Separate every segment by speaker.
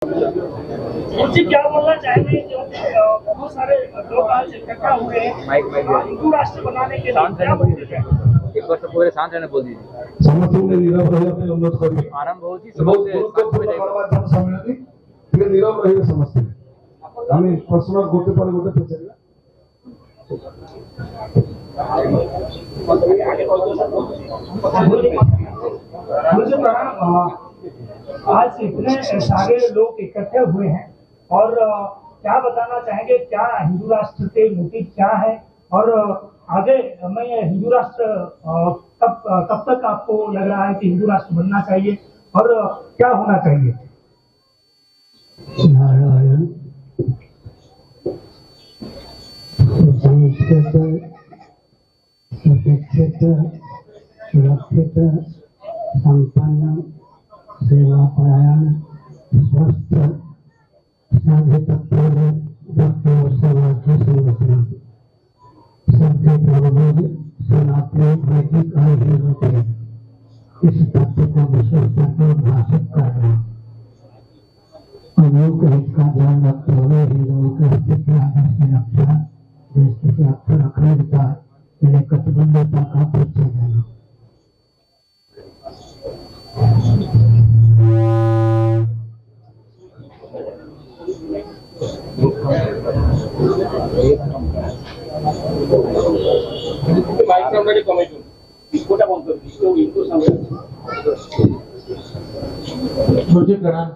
Speaker 1: जी क्या बोलना चाहेंगे जो बहुत सारे लोग आज इकट्ठा हुए हैं हिंदू राष्ट्र बनाने के लिए, क्या बोलते हैं?
Speaker 2: एक बार सब पूरे शांत रहने बोल दीजिए।
Speaker 3: समर्थन नीरव रहे अपने अनुरोध करें।
Speaker 2: आरंभ होती
Speaker 3: गणमाध्यम सम्मेलन फिर नीरव रहे समझते हैं हमें पर्सनल गोटे पर गोटे पे चलेगा।
Speaker 1: मुझे आज इतने सारे लोग इकट्ठे हुए हैं और क्या बताना चाहेंगे, क्या हिंदू राष्ट्र के मोटिव क्या है और आगे मैं हिंदू राष्ट्र कब तक आपको लग रहा है कि हिंदू राष्ट्र बनना चाहिए और क्या होना चाहिए?
Speaker 4: नारायण सुशिक्षित सुरक्षित संपन्न सेवापरायण स्वस्थ शांतिपूर्ण व्यक्ति और समाज की संरचना सभ्य पूर्वज सनातन वैदिक और हिंदू के इस तत्व को विशेषता को भाषित करना अमूक हित का ध्यान रखते हुए हिंदुओं के अस्तित्व आदर्श की रक्षा देश की अखंडता यानी कटिबद्धता का परिचय देना।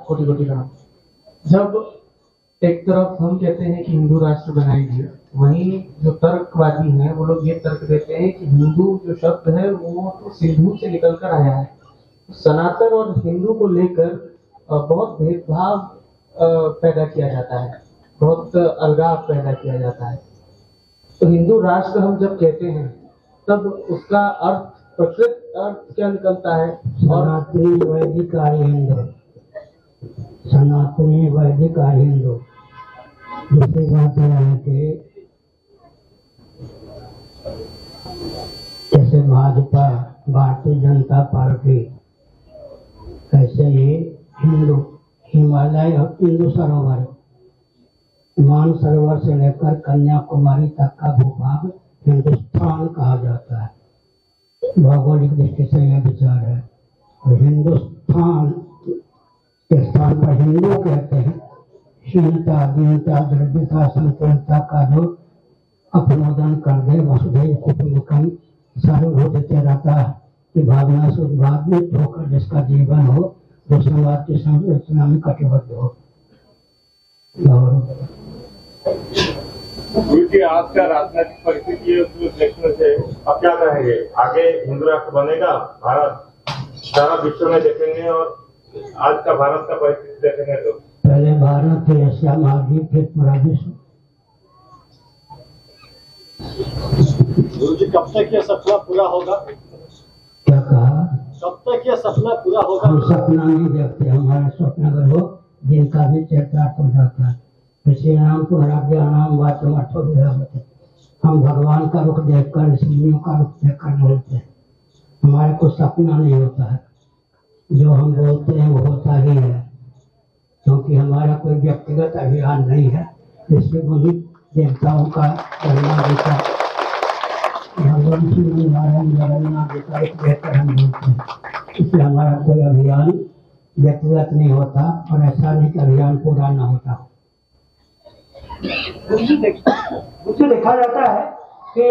Speaker 5: कोटि प्रणाम। जब एक तरफ हम कहते हैं कि हिंदू राष्ट्र बनाएंगे, वहीं जो तर्कवादी हैं वो लोग ये तर्क देते हैं कि हिंदू जो शब्द है वो तो सिंधु से निकल कर आया है। सनातन और हिंदू को लेकर बहुत भेदभाव पैदा किया जाता है, बहुत अलगाव पैदा किया जाता है। तो हिंदू राष्ट्र हम जब कहते हैं तब उसका अर्थ, प्रकृत अर्थ क्या निकलता है?
Speaker 4: सनातनी वैदिक आर्य हिंदू, सनातनी वैदिक आर्य हिंदू। दूसरी बात यह है कि जैसे भाजपा भारतीय जनता पार्टी, ऐसे ही हिंदू हिमालय और हिंदू सरोवर, मान सरोवर से लेकर कन्याकुमारी तक का भूभाग हिंदुस्तान कहा जाता है। भौगोलिक दृष्टि से यह विचार है। और हिंदुस्तान के स्थान पर हिंदू कहते हैं। हीनता, दीनता, दरिद्रता, संकीर्णता का जो अपनोदन कर दे, वसुधैव कुटुंबकम सर्वभूतस्य रहता की भावना से उद्भावित होकर जिसका जीवन हो, जो समाज की संरचना में कटिबद्ध हो।
Speaker 6: गुरु जी, आज का राजनीतिक परिस्थिति देखने से अब क्या कहेंगे? आगे हिंदू राष्ट्र बनेगा? भारत सारा विश्व में देखेंगे और आज का भारत का परिस्थिति देखेंगे तो
Speaker 4: पहले भारत फिर एशिया महाद्वीप फिर पूरा विश्व।
Speaker 7: गुरु जी, कब तक यह सपना पूरा होगा?
Speaker 4: क्या कहा?
Speaker 7: कब तक यह सपना पूरा होगा?
Speaker 4: हम सपना नहीं देखते, हमारा स्वप्न अगर हो दिन का भी चरितार्थ हो जाता है। श्री राम को नाम वाचो अर्थो विधावते। हम भगवान का रुख देखकर, ऋषियों का रुख देखकर बोलते हैं। हमारे को सपना नहीं होता है, जो हम बोलते हैं वो होता ही है, क्योंकि हमारा कोई व्यक्तिगत अभियान नहीं है। इसलिए वही देवताओं का का भगवान श्री नारायण जगन्नाथ जी का रुख देखकर हम बोलते हैं। इसलिए हमारा कोई अभियान व्यक्तिगत नहीं होता और ऐसा नहीं कि अभियान पूरा न होता।
Speaker 1: मुझे देखा जाता है कि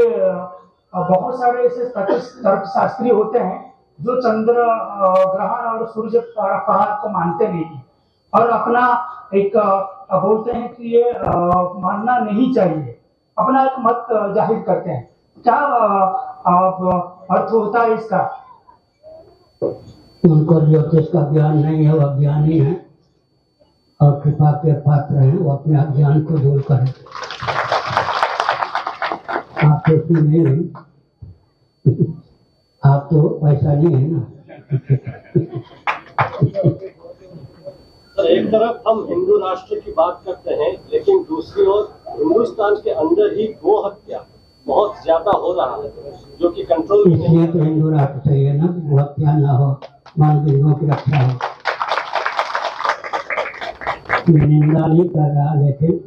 Speaker 1: बहुत सारे ऐसे तर्कशास्त्री होते हैं जो चंद्र ग्रहण और सूर्य पहाड़ को मानते नहीं और अपना एक बोलते हैं कि ये मानना नहीं चाहिए, अपना एक मत जाहिर करते हैं। क्या अर्थ होता है इसका?
Speaker 4: उनको ज्योतिष का ज्ञान नहीं है, वो अज्ञानी है और कृपा के पात्र हैं। वो अपने अज्ञान को दूर करें। आप तो नहीं है, आप तो ऐसा नहीं है ना।
Speaker 7: सर, एक तरफ हम हिंदू राष्ट्र की बात करते हैं, लेकिन दूसरी ओर हिंदुस्तान के अंदर ही गो हत्या बहुत ज्यादा हो रहा है, जो कि कंट्रोल में नहीं।
Speaker 4: इसलिए तो हिंदू राष्ट्र चाहिए ना, गो हत्या न हो, मान बिंदुओं की रक्षा हो। मैं निंदा नहीं कर रहा, लेकिन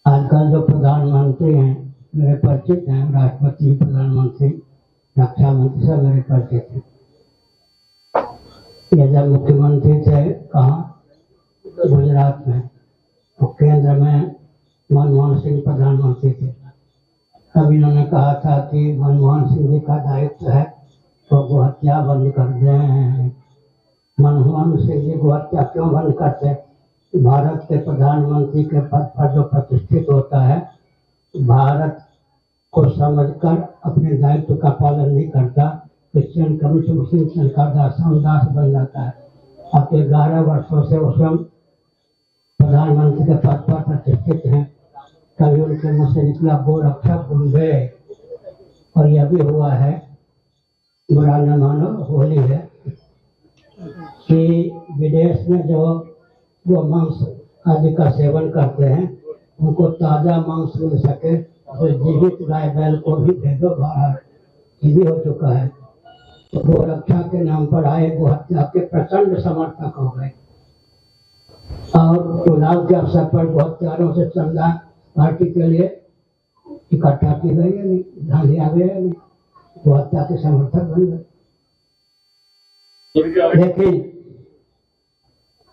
Speaker 4: आजकल जो प्रधानमंत्री हैं मेरे परिचित हैं, राष्ट्रपति, प्रधानमंत्री, रक्षा मंत्री सब मेरे परिचित हैं। ये जब मुख्यमंत्री थे कहाँ, गुजरात में, तो केंद्र में मनमोहन सिंह प्रधानमंत्री थे। तब इन्होंने कहा था कि मनमोहन सिंह जी का दायित्व है तो गोहत्या बंद कर दें। मनमोहन सिंह जी गोहत्या क्यों बंद करते? भारत के प्रधानमंत्री के पद पर जो प्रतिष्ठित होता है, भारत को समझकर अपने दायित्व का पालन नहीं करता, क्रिश्चियन कम्युनिस्ट मुस्लिम सरकार दास बन जाता है। अब 11 वर्षों से वो स्वयं प्रधानमंत्री के पद पर प्रतिष्ठित हैं। कभी उनके मुंह से निकला वो रक्षक भूल गए। और यह भी हुआ है, बुरा न मानो, होली है, कि विदेश में जो मांस आदि का सेवन करते हैं उनको ताजा मांस मिल सके तो जीवित गाय बैल को भी भेजो बाहर। ये भी हो चुका है। तो गोरक्षा के नाम पर आए गोहत्या के प्रचंड समर्थक हो गए और चुनाव के अवसर पर गोहत्यारों से चंदा पार्टी के लिए इकट्ठा की गई है, धन लिया गया है, गोहत्या के समर्थक बन गए। लेकिन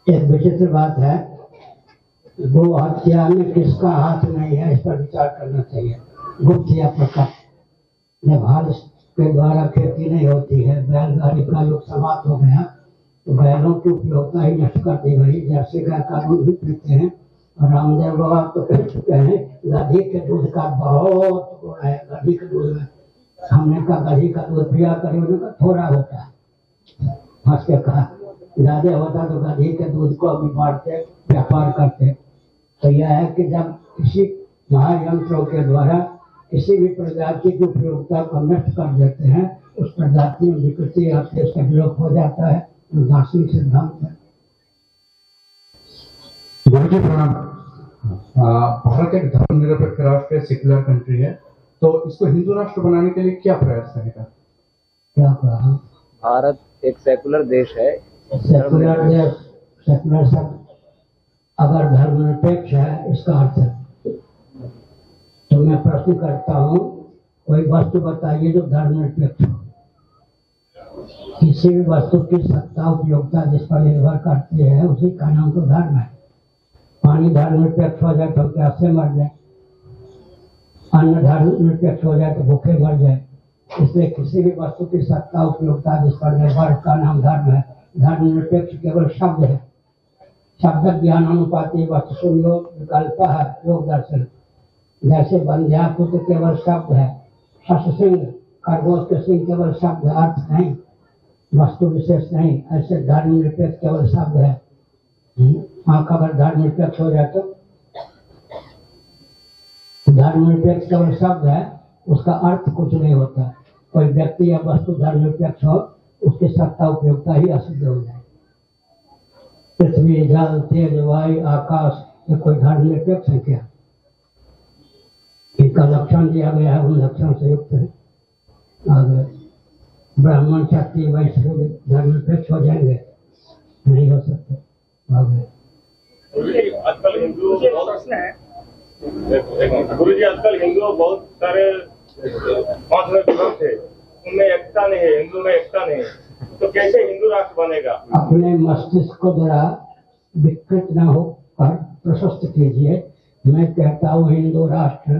Speaker 4: एक विचित्र बात है, गो हत्या में किसका हाथ नहीं है, इस पर विचार करना चाहिए। गुप्त या प्रकट, जब हाथ के द्वारा खेती नहीं होती है, बैलगाड़ी का युग समाप्त हो गया तो बैलों की उपयोगिता ही नष्ट कर दी गई। जैसे गाय का दूध भी पीते हैं और रामदेव बाबा तो कह चुके हैं गधी के दूध का बहुत गुण है। गधी के दूध में हमने कहा गधी का दूध पिया करिए, थोड़ा होता है, हंस के कहा ज्यादा होता तो गधी के दूध को अभी बांटते, व्यापार करते। तो यह है कि जब किसी महायंत्रों के द्वारा किसी भी प्रजाति की उपयोगिता को नष्ट कर देते हैं, उस प्रजाति में विकृति आती है, उसका विलोप हो जाता है। दार्शनिक सिद्धांत है।
Speaker 8: गुरुजी प्रणाम। भारत एक धर्मनिरपेक्ष राष्ट्र है, सेक्युलर कंट्री है, तो इसको हिंदू राष्ट्र बनाने के लिए क्या प्रयास रहेगा?
Speaker 4: क्या कहा?
Speaker 2: भारत एक सेकुलर देश है।
Speaker 4: सेकुलर देश, सेकुलर शब्द अगर धर्मनिरपेक्ष है इसका अर्थ है, तो मैं प्रश्न करता हूँ, कोई वस्तु बताइए जो धर्मनिरपेक्ष हो। किसी भी वस्तु की सत्ता उपयोगिता जिस पर निर्भर करती है उसी का नाम तो धर्म है। पानी धर्मनिरपेक्ष हो जाए तो प्यासे मर जाए, अन्न धर्मनिरपेक्ष हो जाए तो भूखे मर जाए। इसलिए किसी भी वस्तु की सत्ता उपयोगिता जिस पर निर्भर का नाम धर्म है। धर्मनिरपेक्ष केवल शब्द है। शब्द ज्ञान अनुपाति वस्तु सुयोग विकल्प है, योग दर्शन। जैसे बंध्यापुत्र केवल शब्द है, शश सिंह खरगोश के सिंह केवल शब्द, अर्थ नहीं, वस्तु विशेष नहीं। ऐसे धर्मनिरपेक्ष केवल शब्द है। आंख अगर धर्मनिरपेक्ष हो जाए तो धर्मनिरपेक्ष केवल शब्द है, उसका अर्थ कुछ नहीं होता। कोई व्यक्ति या वस्तु धर्मनिरपेक्ष हो, उसकी सत्ता उपयोगिता ही असिद्ध हो जाए। पृथ्वी, जल, तेज, वायु, आकाश, ये कोई धर्मनिरपेक्ष है क्या? इनका लक्षण दिया गया है, उन लक्षण से युक्त है। अगर ब्राह्मण शक्ति वैश्य धर्मनिरपेक्ष हो जाएंगे, नहीं हो सकते।
Speaker 6: आजकल हिंदू गुरुजी आजकल हिंदू बहुत सारे 5 में विभक्त है, उनमें एकता नहीं है, हिंदू में एकता नहीं है, तो कैसे हिंदू राष्ट्र बनेगा? अपने
Speaker 4: मस्तिष्क को जरा विकृत न होकर प्रशस्त कीजिए। मैं कहता हूँ हिंदू राष्ट्र,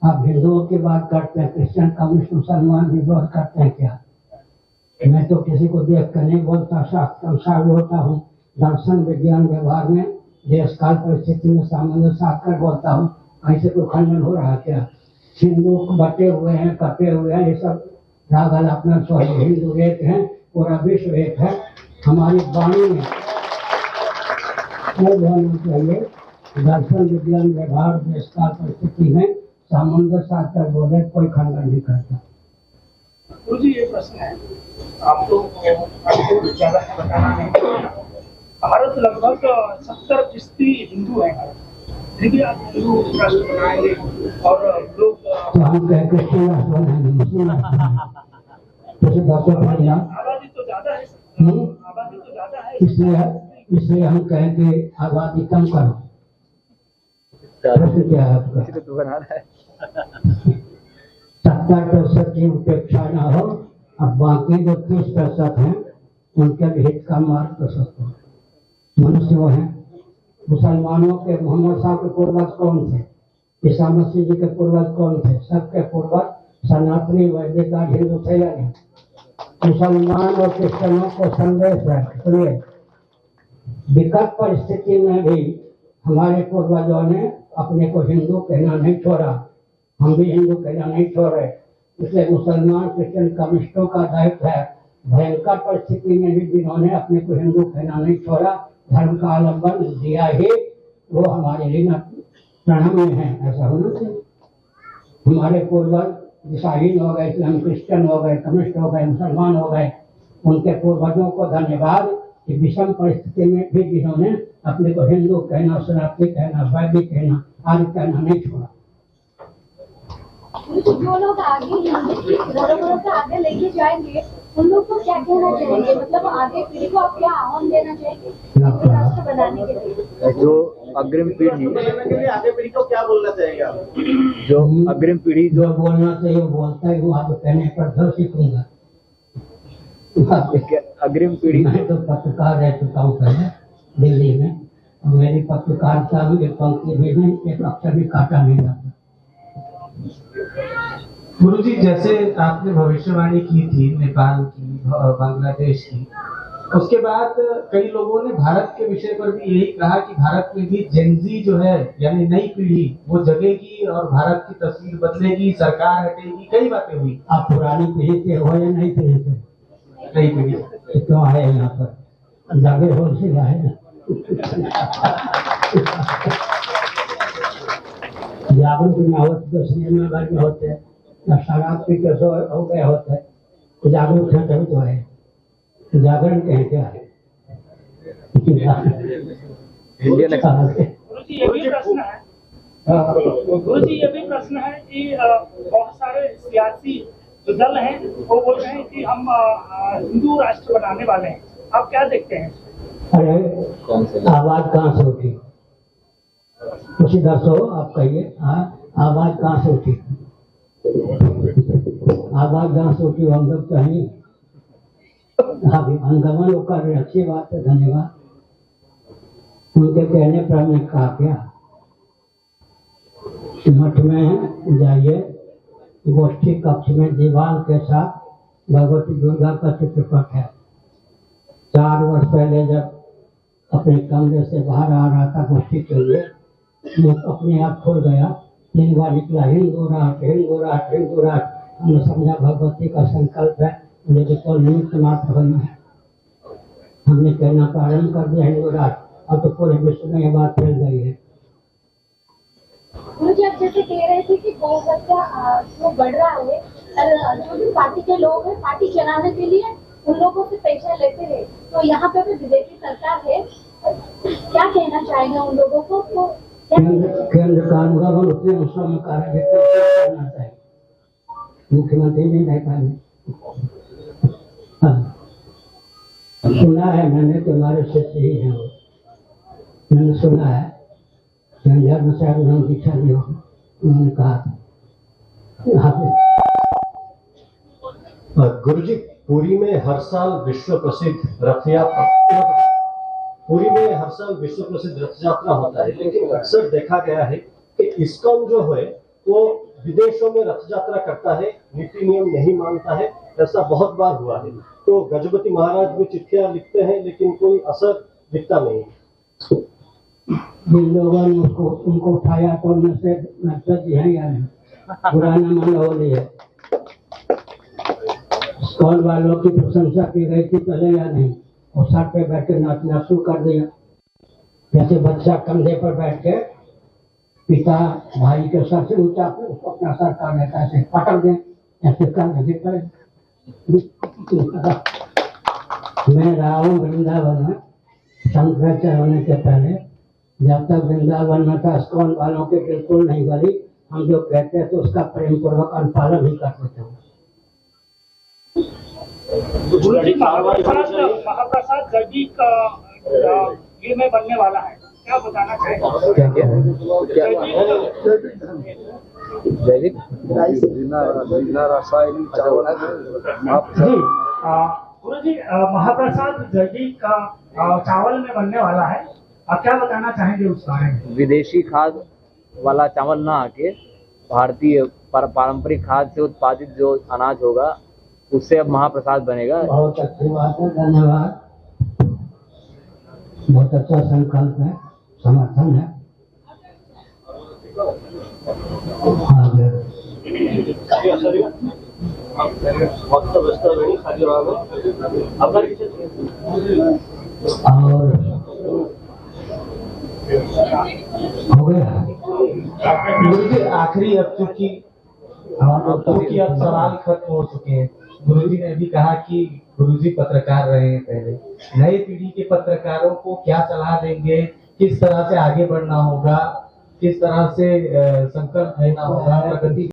Speaker 4: आप हिंदुओं की बात करते हैं, क्रिश्चियन कम्युनिस्ट मुसलमान विरोध करते हैं क्या? मैं तो किसी को देख कर नहीं बोलता, शास्त्र अनुसार होता हूँ। दर्शन विज्ञान व्यवहार में देश काल परिस्थिति में सामंजस्य साधकर बोलता हूँ। ऐसे कोई खंडन हो रहा क्या? हिंदू बटे हुए हैं, कटे हुए हैं, ये सब रागल अपना स्वयं। हिंदू एक है, पूरा विश्व एक है। हमारी वाणी में होना चाहिए, दर्शन विज्ञान व्यवहार देश काल परिस्थिति में सामंजस्य साधकर बोले, कोई खंडन नहीं करता।
Speaker 1: गुरुजी ये प्रश्न है, आपको ज्यादा बताना नहीं। भारत लगभग 70% हिंदू है, फिर भी आप हिंदू राष्ट्र बनाएंगे और लोग
Speaker 4: तो हम कह क्रिश्चियन राष्ट्र बनाएंगे, मुस्लिम राष्ट्र।
Speaker 1: आबादी तो ज्यादा है, आबादी तो ज्यादा है,
Speaker 4: इसलिए इसलिए हम कहें कि आबादी कम करो। प्रश्न क्या है आपका?
Speaker 2: तो बना रहा है
Speaker 4: 70% की उपेक्षा न हो, अब बाकी जो 30% हैं उनके भी हित का मार्ग प्रशस्त हो। मनुष्य वो है। मुसलमानों के मोहम्मद साहब के पूर्वज कौन थे? ईसा मसीह जी के पूर्वज कौन थे? सबके पूर्वज सनातनी वैदिक हिंदू थे या नहीं? मुसलमान और क्रिश्चियनों को संदेश है, सुनिए, विकट परिस्थिति में भी हमारे पूर्वजों ने अपने को हिंदू कहना नहीं छोड़ा, हम भी हिंदू कहना नहीं छोड़े। इसलिए मुसलमान क्रिश्चियन कम्युनिस्टों का दायित्व है भयंकर परिस्थिति में भी जिन्होंने अपने को हिंदू कहना नहीं छोड़ा, धर्म का अवलंबन दिया ही, वो हमारे लिए प्रणम्य है। ऐसा होना चाहिए। हमारे पूर्वज ईसाई हो गए, हम क्रिश्चियन हो गए, कम्युनिस्ट हो गए, मुसलमान हो गए, उनके पूर्वजों को धन्यवाद कि विषम परिस्थिति में भी जिन्होंने अपने को हिंदू कहना, सनातनी कहना, वैदिक कहना, आदि कहना नहीं छोड़ा।
Speaker 9: जो लोग आगे धर्मों को आगे लेके जाएंगे उन लोग को क्या कहना चाहिए? मतलब आगे पीढ़ी को आप क्या आह्वान देना चाहिए राष्ट्र बनाने के लिए?
Speaker 2: जो अग्रिम पीढ़ी,
Speaker 7: आगे पीढ़ी को क्या बोलना चाहिए आप?
Speaker 2: जो अग्रिम पीढ़ी
Speaker 4: जो बोलना चाहिए बोलता है, वो आप कहने पर तो सीखूंगा।
Speaker 2: अग्रिम पीढ़ी
Speaker 4: मैं तो पत्रकार रह चुका हूँ पहले दिल्ली में, और मेरी पत्रकारिता में एक पंक्ति भी नहीं, एक अक्षर भी काटा नहीं जाता।
Speaker 5: गुरुजी, जैसे आपने भविष्यवाणी की थी नेपाल की, बांग्लादेश की, उसके बाद कई लोगों ने भारत के विषय पर भी यही कहा कि भारत में भी जेनजी जो है यानी नई पीढ़ी वो जगेगी और भारत की तस्वीर बदलेगी, सरकार हटेगी, कई बातें हुई।
Speaker 4: आप पुरानी पीढ़ी के हो या नई पीढ़ी के?
Speaker 5: नई पीढ़ी
Speaker 4: क्यों आए यहाँ पर? जागे हो से आए ना। जागरूक न होते तो सिनेमा घर में होते, या शराब पी के सो हो गए होते, तो जागरूक है तभी तो है। जागरण कहें क्या है?
Speaker 2: इंडियन
Speaker 1: गुरुजी ये भी प्रश्न है, गुरुजी ये भी प्रश्न है कि बहुत सारे सियासी जो दल हैं वो बोल रहे हैं कि हम हिंदू राष्ट्र बनाने वाले हैं, आप क्या देखते हैं?
Speaker 4: अरे आवाज कहाँ से उठी? उसी दसो आप कहिए। आवाज कहाँ से उठी? आवाज कहाँ से उठी हम लोग कहेंगे। अभी अंगमन कर रहे, अच्छी बात है, धन्यवाद। उनके कहने पर हमने कहा क्या, मठ में जाइए, गोष्ठी कक्ष में दीवार के साथ भगवती दुर्गा का चित्रपट है। 4 वर्ष पहले जब अपने कमरे से बाहर आ रहा था गोष्ठी के लिए, मुझ अपने आप खुल गया, 3 बार निकला हिंदू राष्ट्र, हिंदू राष्ट्र, हिंदू राष्ट्र। हमने समझा भगवती का संकल्प है, मुझे केवल निमित्त मात्र होना है। हमने कहना प्रारंभ कर दिया हिंदू राष्ट्र, अब तो पूरे विश्व में यह बात फैल गई है।
Speaker 9: मुझे आप जैसे कह रहे थे कि गौ हत्या जो बढ़ रहा है, जो भी पार्टी के लोग हैं पार्टी चलाने के लिए उन लोगों से पैसा लेते हैं, तो यहाँ पे भी बीजेपी सरकार है, क्या कहना चाहेंगे उन लोगों को? तो
Speaker 4: केंद्र का अनुगमन उतने मुस्लिम में कार्य करना चाहिए, मुख्यमंत्री नहीं रह पाएंगे। सुना है मैंने, तुम्हारे शिष्य ही है वो, मैंने सुना है झंझार में शायद उन्होंने दीक्षा दी होगी, उन्होंने कहा
Speaker 7: गुरुजी, पुरी में हर साल विश्व प्रसिद्ध रथ यात्रा होता है, लेकिन अक्सर देखा गया है कि इस्कॉन जो है वो विदेशों में रथ यात्रा करता है, नीति नियम नहीं मानता है, ऐसा बहुत बार हुआ है। तो गजपति महाराज भी चिट्ठियां लिखते हैं लेकिन कोई असर दिखता नहीं।
Speaker 4: जिन लोगों ने उनको उठाया तो उनमें से नक्सद है या नहीं, पुराना मन हो रही है। स्कॉल वालों की प्रशंसा की गई थी पहले या नहीं, और सर पे बैठ के नाचना शुरू कर दिया। जैसे बच्चा कंधे पर बैठ के पिता भाई के सर से ऊंचा अपना सर कर लेता है, ऐसे पकड़ दें, ऐसे कर करें। मैं रहा हूँ वृंदावन में, शंकराचार्य होने के पहले, जब तक वृंदावन में था स्कॉल वालों के बिल्कुल नहीं गली, हम जो कहते थे उसका प्रेम पूर्वक अनुपालन ही करते थे।
Speaker 1: महाप्रसाद जैविक ये में बनने वाला है, क्या बताना चाहेंगे?
Speaker 2: जैविक
Speaker 1: जी गुरु जी, महाप्रसाद जैविक चावल में बनने वाला है, आप क्या बताना चाहेंगे उस बारे में?
Speaker 2: विदेशी खाद वाला चावल ना आके भारतीय पारंपरिक खाद से उत्पादित जो अनाज होगा उससे अब महाप्रसाद बनेगा।
Speaker 4: बहुत अच्छी बात है, धन्यवाद। बहुत अच्छा संकल्प है, समर्थन है। और हो गया
Speaker 5: गुरु जी आखिरी, अब चूंकि अब सवाल खत्म हो चुके हैं। गुरु जी ने भी कहा कि गुरु जी पत्रकार रहे हैं पहले, नई पीढ़ी के पत्रकारों को क्या सलाह देंगे, किस तरह से आगे बढ़ना होगा, किस तरह से संकल्प लेना होगा, प्रगति